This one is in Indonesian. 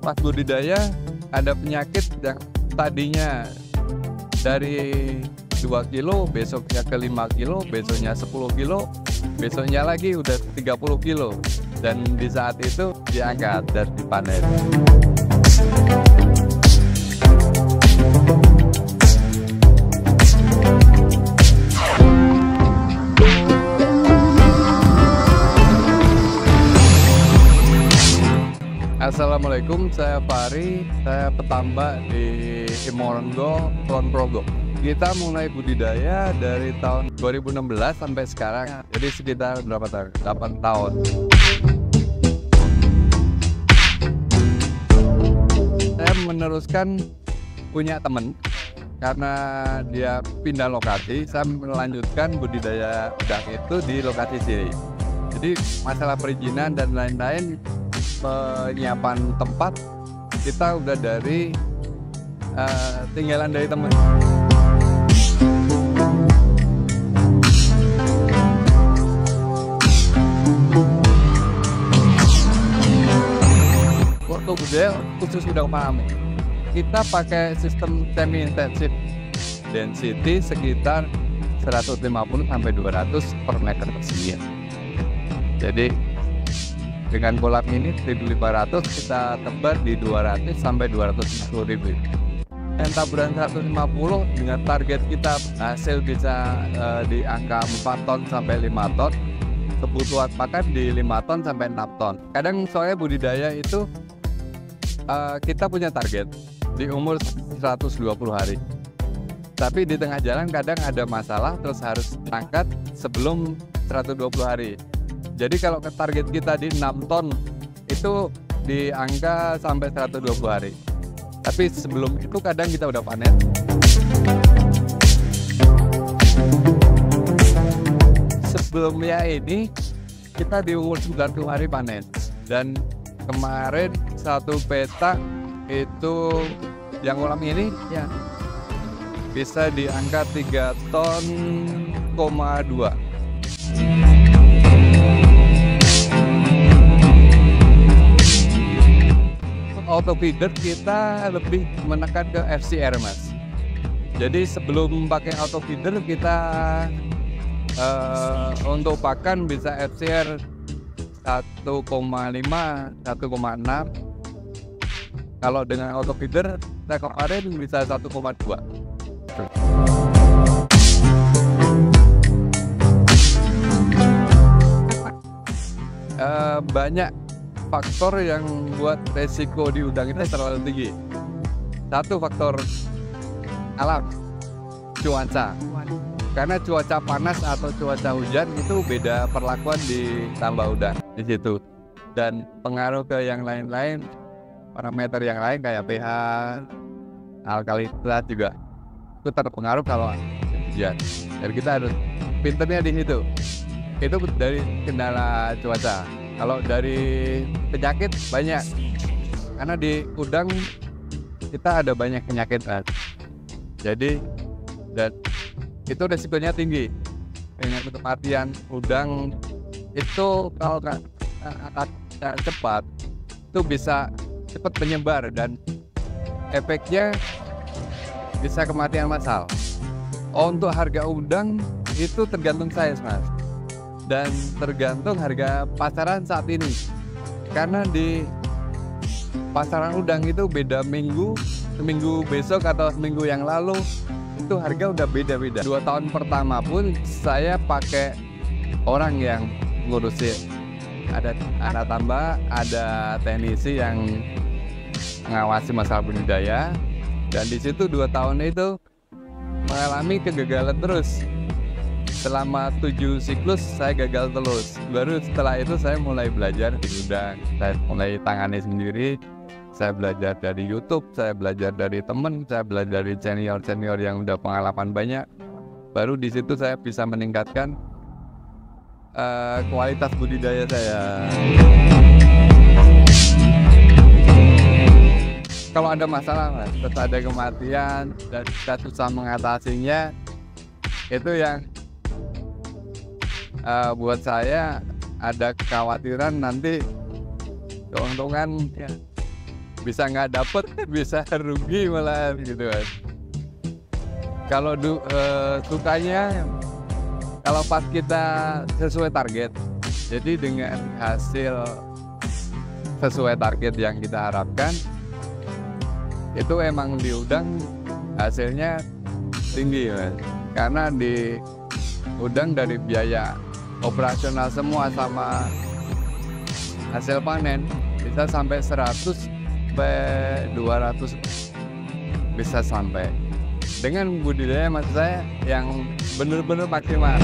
Pas budidaya ada penyakit yang tadinya dari 2 kilo, besoknya ke 5 kilo, besoknya 10 kilo, besoknya lagi udah 30 kilo. Dan di saat itu diangkat dan dipanen. Assalamualaikum, saya Fahri, saya petambak di Imorenggo, Kulon Progo. Kita mulai budidaya dari tahun 2016 sampai sekarang, jadi sekitar berapa tahun? 8 tahun. Saya meneruskan punya teman, karena dia pindah lokasi, saya melanjutkan budidaya udang itu di lokasi sini. Jadi masalah perizinan dan lain-lain, penyiapan tempat kita udah dari tinggalan dari teman. Waktu budidaya khusus udang faname, kita pakai sistem semi intensif, density sekitar 150-200 per meter persegi. Jadi dengan kolam ini 1.500 kita tebar di 200-250.000. Dan taburan 150 dengan target kita hasil bisa di angka 4 ton sampai 5 ton. Kebutuhan pakan di 5 ton sampai 6 ton. Kadang soalnya budidaya itu kita punya target di umur 120 hari. Tapi di tengah jalan kadang ada masalah terus harus angkat sebelum 120 hari. Jadi kalau target kita di 6 ton itu di angka sampai 120 hari. Tapi sebelum itu kadang kita udah panen. Sebelumnya ini kita di umur 90 hari panen. Dan kemarin satu petak itu yang kolam ini ya bisa di angka 3,2 ton. Auto feeder kita lebih menekan ke FCR, Mas. Jadi sebelum pakai auto feeder kita untuk pakan bisa FCR 1,5, 1,6. Kalau dengan auto feeder saya kemarin bisa 1,2. Banyak faktor yang buat resiko di udang itu terlalu tinggi. Satu faktor alam, cuaca. Karena cuaca panas atau cuaca hujan itu beda perlakuan di tambak udang di situ. Dan pengaruh ke yang lain-lain, parameter yang lain kayak pH, alkalitas juga itu terpengaruh kalau hujan. Dan kita harus pinternya di situ. Itu dari kendala cuaca. Kalau dari penyakit banyak, karena di udang kita ada banyak penyakit, Mas. Jadi dan itu resikonya tinggi. Dengan kematian udang itu kalau nggak cepat itu bisa cepat menyebar dan efeknya bisa kematian massal. Untuk harga udang itu tergantung size, Mas. Dan tergantung harga pasaran saat ini, karena di pasaran udang itu beda seminggu besok atau seminggu yang lalu itu harga udah beda-beda. 2 tahun pertama pun saya pakai orang yang ngurusin, ada anak tambak, ada teknisi yang mengawasi masalah budidaya, dan di situ 2 tahun itu mengalami kegagalan terus. Selama 7 siklus saya gagal terus. Baru setelah itu saya mulai belajar di udang. Saya mulai tangani sendiri. Saya belajar dari YouTube, saya belajar dari teman, saya belajar dari senior-senior yang udah pengalaman banyak. Baru di situ saya bisa meningkatkan kualitas budidaya saya. Kalau ada masalah, Mas, terus ada kematian dan kita susah mengatasinya, itu yang buat saya ada kekhawatiran nanti keuntungan ya, bisa nggak dapet, bisa rugi malah gitu kan. Kalau sukanya kalau pas kita sesuai target, jadi dengan hasil sesuai target yang kita harapkan, itu emang di udang hasilnya tinggi Mas. Karena di udang dari biaya operasional semua sama hasil panen bisa sampai 100 sampai 200 bisa sampai dengan budidaya maksud saya yang benar-benar maksimal.